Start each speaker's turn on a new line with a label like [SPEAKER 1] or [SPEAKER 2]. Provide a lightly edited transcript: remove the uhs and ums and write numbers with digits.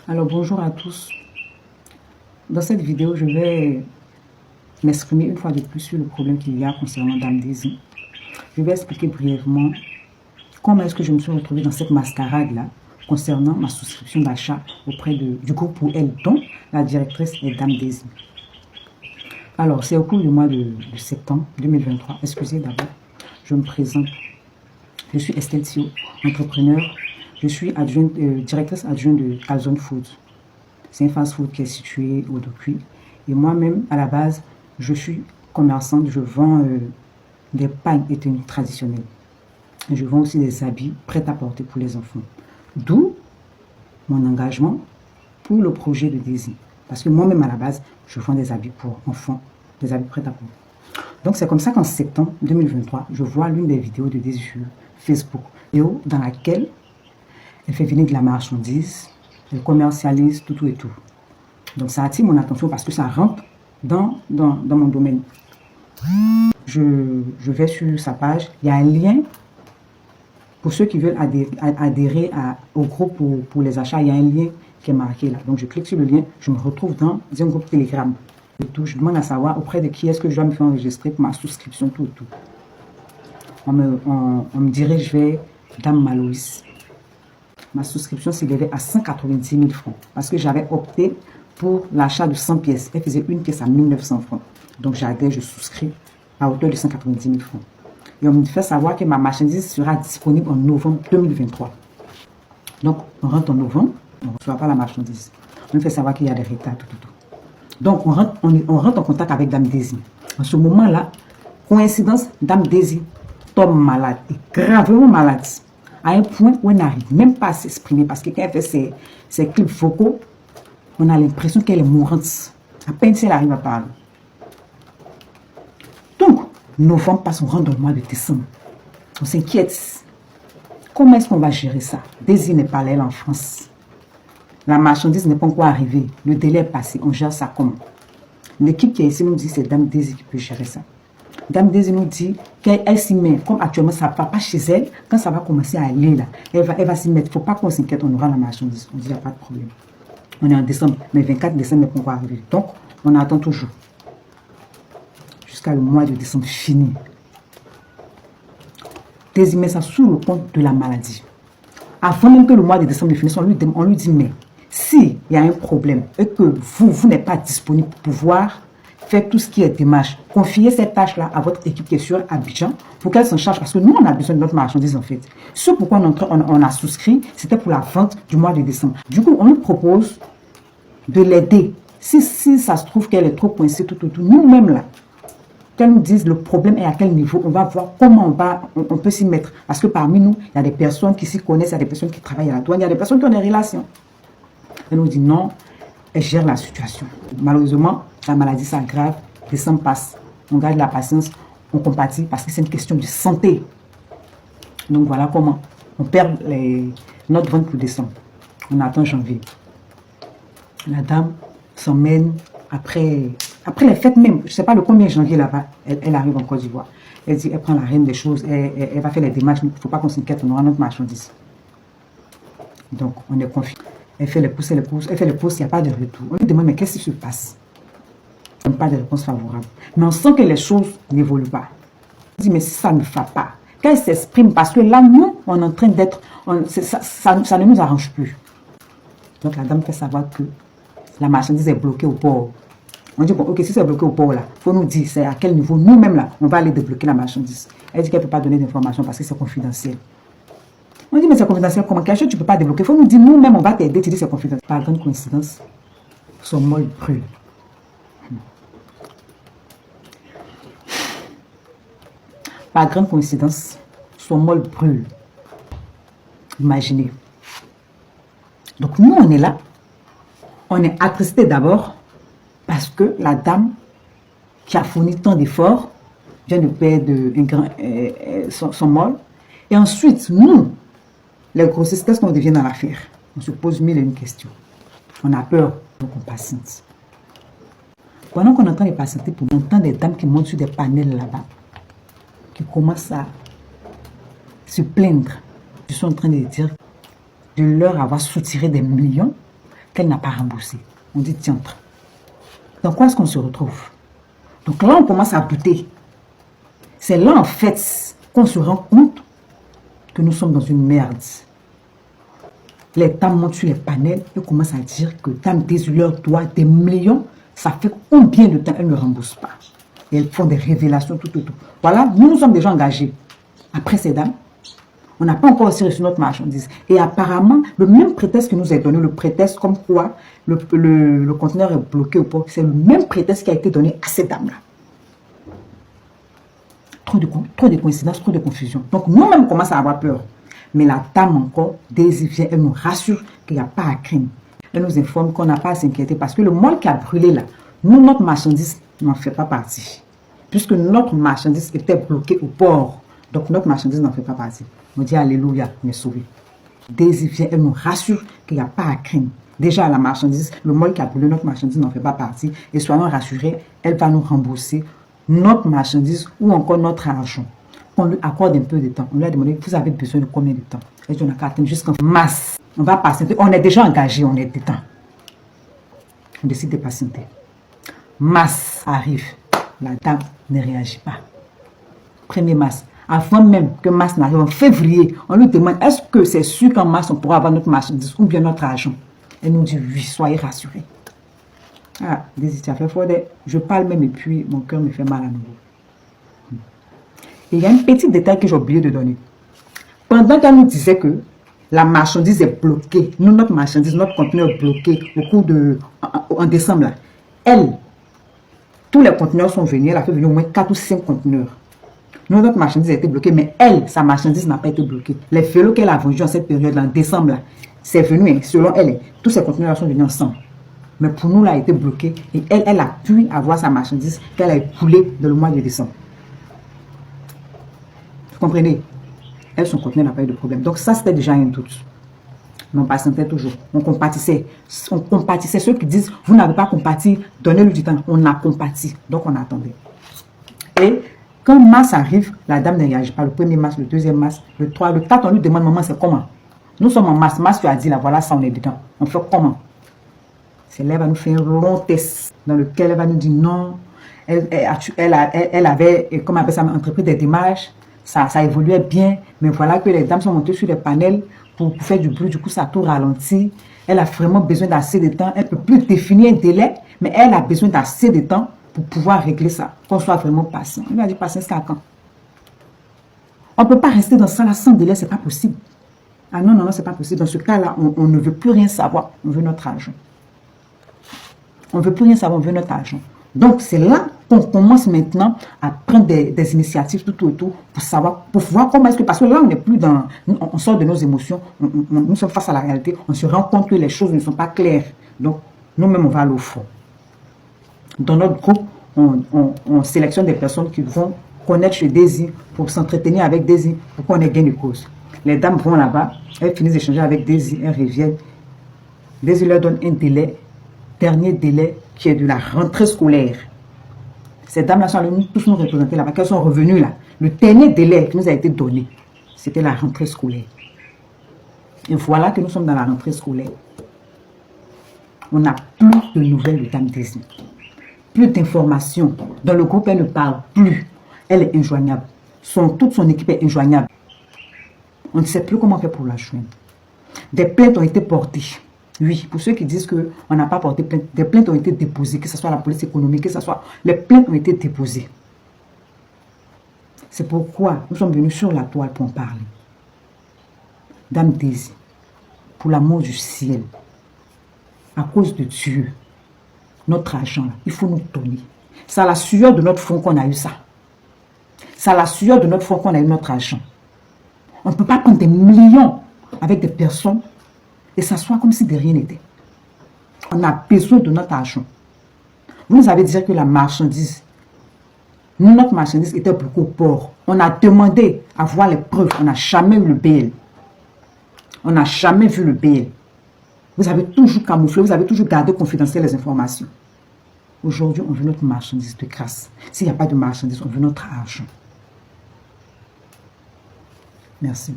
[SPEAKER 1] Alors bonjour à tous. Dans cette vidéo, je vais m'exprimer une fois de plus sur le problème qu'il y a concernant Dame Daisy. Je vais expliquer brièvement comment est-ce que je me suis retrouvée dans cette mascarade-là concernant ma souscription d'achat auprès du groupe pour elle, dont la directrice est Dame Daisy. Alors, c'est au cours du mois de septembre 2023. Excusez d'abord, je me présente. Je suis Estelle Thio, entrepreneur. Je suis directrice adjointe de Calzone Food. C'est un fast-food qui est situé au Dokuy. Et moi-même, à la base, je suis commerçante. Je vends des pagnes et tenues traditionnelles. Et je vends aussi des habits prêts à porter pour les enfants. D'où mon engagement pour le projet de Daisy. Parce que moi-même, à la base, je vends des habits pour enfants, des habits prêts à porter. Donc, c'est comme ça qu'en septembre 2023, je vois l'une des vidéos de Daisy sur Facebook, dans laquelle elle fait venir de la marchandise, elle commercialise tout et tout. Donc, ça attire mon attention parce que ça rentre dans mon domaine. Je vais sur sa page. Il y a un lien pour ceux qui veulent adhérer au groupe pour les achats. Il y a un lien qui est marqué là. Donc, je clique sur le lien. Je me retrouve dans un groupe Telegram. Et tout. Je demande à savoir auprès de qui est-ce que je dois me faire enregistrer pour ma souscription, tout et tout. On me dirige vers Dame Maloïs. Ma souscription s'élevait à 190 000 francs parce que j'avais opté pour l'achat de 100 pièces. Elle faisait une pièce à 1900 francs. Donc j'adhère, je souscris à hauteur de 190 000 francs. Et on me fait savoir que ma marchandise sera disponible en novembre 2023. Donc on rentre en novembre, on ne reçoit pas la marchandise. On me fait savoir qu'il y a des retards, tout. Donc on rentre en contact avec Dame Daisy. En ce moment-là, coïncidence, Dame Daisy tombe malade, et gravement malade. À un point où elle n'arrive même pas à s'exprimer parce que quand elle fait ses clips vocaux, on a l'impression qu'elle est mourante. À peine si elle arrive à parler. Donc, novembre passe, on rentre dans le mois de décembre. On s'inquiète. Comment est-ce qu'on va gérer ça? Daisy n'est pas là, elle est en France. La marchandise n'est pas encore arrivée. Le délai est passé. On gère ça comment? L'équipe qui est ici nous dit que c'est Dame Daisy qui peut gérer ça. Dame Daisy nous dit qu'elle s'y met, comme actuellement ça ne va pas chez elle, quand ça va commencer à aller là, elle va s'y mettre. Il ne faut pas qu'on s'inquiète, on aura la marchandise. On dit, il n'y a pas de problème. On est en décembre, mais 24 décembre n'est pas encore arrivé. Donc, on attend toujours. Jusqu'à le mois de décembre fini. Daisy met ça sous le compte de la maladie. Avant même que le mois de décembre finisse, on lui dit, mais s'il y a un problème et que vous n'êtes pas disponible pour pouvoir faire tout ce qui est démarche, confiez cette tâche-là à votre équipe qui est sur Abidjan pour qu'elle s'en charge, parce que nous, on a besoin de notre marchandise en fait. Ce pourquoi on a souscrit, c'était pour la vente du mois de décembre. Du coup, on lui propose de l'aider. Si ça se trouve qu'elle est trop coincée, tout, nous-mêmes là, qu'elle nous dise le problème est à quel niveau, on va voir comment on peut s'y mettre. Parce que parmi nous, il y a des personnes qui s'y connaissent, il y a des personnes qui travaillent à la douane, il y a des personnes qui ont des relations. Elle nous dit non, elle gère la situation. Malheureusement, la maladie s'aggrave, décembre passe. On garde la patience, on compatit parce que c'est une question de santé. Donc voilà comment on perd notre vente pour décembre. On attend janvier. La dame s'emmène après les fêtes même. Je ne sais pas le combien janvier là-bas, elle arrive en Côte d'Ivoire. Elle dit, elle prend la reine des choses, elle va faire les démarches. Il ne faut pas qu'on s'inquiète, on aura notre marchandise. Donc on est confiant. Elle fait les pousses, elle fait les pousses, il n'y a pas de retour. On lui demande, mais qu'est-ce qui se passe? Il n'y a pas de réponse favorable. Mais on sent que les choses n'évoluent pas. On dit, mais ça ne va pas. Qu'elle s'exprime, parce que là, nous, on est en train d'être... Ça ne nous arrange plus. Donc la dame fait savoir que la marchandise est bloquée au port. On dit, bon, ok, si c'est bloqué au port, là, il faut nous dire, c'est à quel niveau, nous-mêmes, là, on va aller débloquer la marchandise. Elle dit qu'elle ne peut pas donner d'informations parce que c'est confidentiel. On dit, mais c'est confidentiel, comment? Quelque chose tu ne peux pas débloquer. Il faut nous dire, nous-mêmes, on va t'aider, tu dis c'est confidentiel. Par grande coïncidence, son molle brûle. Par grande coïncidence, son molle brûle. Imaginez. Donc nous, on est là. On est attristé d'abord parce que la dame qui a fourni tant d'efforts vient de perdre son molle. Et ensuite, nous, les grossistes, qu'est-ce qu'on devient dans l'affaire? On se pose mille et une questions. On a peur, donc on patiente. Pendant qu'on entend les patienter, pour entendre des dames qui montent sur des panels là-bas, qui commencent à se plaindre. Je suis en train de dire de leur avoir soutiré des millions qu'elle n'a pas remboursé. On dit, tiens, dans quoi est-ce qu'on se retrouve? Donc là, on commence à douter. C'est là, en fait, qu'on se rend compte que nous sommes dans une merde. Les dames montent sur les panels et commencent à dire que Dame Daisy leur doit des millions. Ça fait combien de temps elles ne remboursent pas? Et elles font des révélations, tout. Voilà, nous sommes déjà engagés. Après ces dames, on n'a pas encore aussi reçu notre marchandise. Et apparemment, le même prétexte que nous est donné, le prétexte comme quoi le conteneur est bloqué ou pas, c'est le même prétexte qui a été donné à ces dames-là. Trop de coïncidences, trop de confusion. Donc nous-mêmes, on commence à avoir peur. Mais la dame encore, Daisy vient, elle nous rassure qu'il n'y a pas à craindre. Elle nous informe qu'on n'a pas à s'inquiéter parce que le molle qui a brûlé là, nous, notre marchandise n'en fait pas partie. Puisque notre marchandise était bloquée au port. Donc notre marchandise n'en fait pas partie. On dit Alléluia, on est sauvé. Daisy vient, elle nous rassure qu'il n'y a pas à craindre. Déjà, la marchandise, le molle qui a brûlé notre marchandise n'en fait pas partie. Et soyons rassurés, elle va nous rembourser notre marchandise ou encore notre argent. On lui accorde un peu de temps. On lui a demandé, vous avez besoin de combien de temps? Et on a qu'à attendre jusqu'en mars. On va patienter. On est déjà engagé, on est dedans. On décide de patienter. Mars arrive. La dame ne réagit pas. 1er mars. Avant même que mars n'arrive, en février, on lui demande, est-ce que c'est sûr qu'en mars, on pourra avoir notre marchandise ou bien notre argent? Elle nous dit, oui, soyez rassurés. Ah, Daisy, tu as fait fort. Je parle même et puis mon cœur me fait mal à nouveau. Et il y a un petit détail que j'ai oublié de donner. Pendant qu'elle nous disait que la marchandise est bloquée, nous, notre marchandise, notre conteneur est bloqué en décembre, là, elle, tous les conteneurs sont venus, elle a fait venir au moins 4 ou 5 conteneurs. Nous, notre marchandise a été bloquée, mais elle, sa marchandise n'a pas été bloquée. Les vélos qu'elle a vendus en cette période-là, en décembre, là, c'est venu, selon elle, tous ces conteneurs sont venus ensemble. Mais pour nous, là, elle a été bloquée et elle a pu avoir sa marchandise qu'elle a écoulée dans le mois de décembre. Vous comprenez? Elle, son conteneur n'a pas eu de problème. Donc ça, c'était déjà un doute. Mais on patientait toujours. On compatissait. On compatissait. Ceux qui disent, vous n'avez pas compati, donnez-lui du temps. On a compati. Donc on attendait. Et quand mars arrive, la dame ne réagit pas. Le 1er mars, le 2e mars, le 3, le 4, on lui demande, maman, c'est comment? Nous sommes en mars. Mars, tu as dit, là, voilà, ça, on est dedans. On fait comment? C'est là, elle va nous faire un long test dans lequel elle va nous dire non. Elle avait, comme on appelle ça, entrepris des démarches. Ça évoluait bien. Mais voilà que les dames sont montées sur les panels pour faire du bruit. Du coup, ça a tout ralenti. Elle a vraiment besoin d'assez de temps. Elle ne peut plus définir un délai, mais elle a besoin d'assez de temps pour pouvoir régler ça. Qu'on soit vraiment patient. Elle va dire patience à quand? On ne peut pas rester dans ça là sans délai, c'est pas possible. Ah non, non, non, c'est pas possible. Dans ce cas-là, on ne veut plus rien savoir. On veut notre argent. On ne veut plus rien savoir, on veut notre argent. Donc, c'est là qu'on commence maintenant à prendre des initiatives tout autour pour savoir, pour voir comment est-ce que, parce que là, on n'est plus dans, on sort de nos émotions, nous sommes face à la réalité, on se rend compte que les choses ne sont pas claires. Donc, nous-mêmes, on va aller au fond. Dans notre groupe, on sélectionne des personnes qui vont connaître chez Daisy pour s'entretenir avec Daisy, pour qu'on ait gain de cause. Les dames vont là-bas, elles finissent d'échanger avec Daisy, elles reviennent. Daisy leur donne un délai, dernier délai, qui est de la rentrée scolaire. Ces dames-là sont allées tous nous représenter là-bas, qu'elles sont revenues là. Le dernier délai qui nous a été donné, c'était la rentrée scolaire. Et voilà que nous sommes dans la rentrée scolaire. On n'a plus de nouvelles de Dame Daisy. Plus d'informations. Dans le groupe, elle ne parle plus. Elle est injoignable. Toute son équipe est injoignable. On ne sait plus comment faire pour la joindre. Des plaintes ont été portées. Oui, pour ceux qui disent qu'on n'a pas porté plainte, des plaintes ont été déposées, que ce soit la police économique, que ce soit... Les plaintes ont été déposées. C'est pourquoi nous sommes venus sur la toile pour en parler. Dame Daisy, pour l'amour du ciel, à cause de Dieu, notre argent, il faut nous donner. C'est à la sueur de notre front qu'on a eu ça. C'est à la sueur de notre front qu'on a eu notre argent. On ne peut pas prendre des millions avec des personnes et s'asseoir comme si de rien n'était. On a besoin de notre argent. Vous nous avez dit que la marchandise, notre marchandise était bloquée au port. On a demandé à voir les preuves. On n'a jamais eu le BL. On n'a jamais vu le BL. Vous avez toujours camouflé, vous avez toujours gardé confidentiel les informations. Aujourd'hui, on veut notre marchandise de grâce. S'il n'y a pas de marchandise, on veut notre argent. Merci.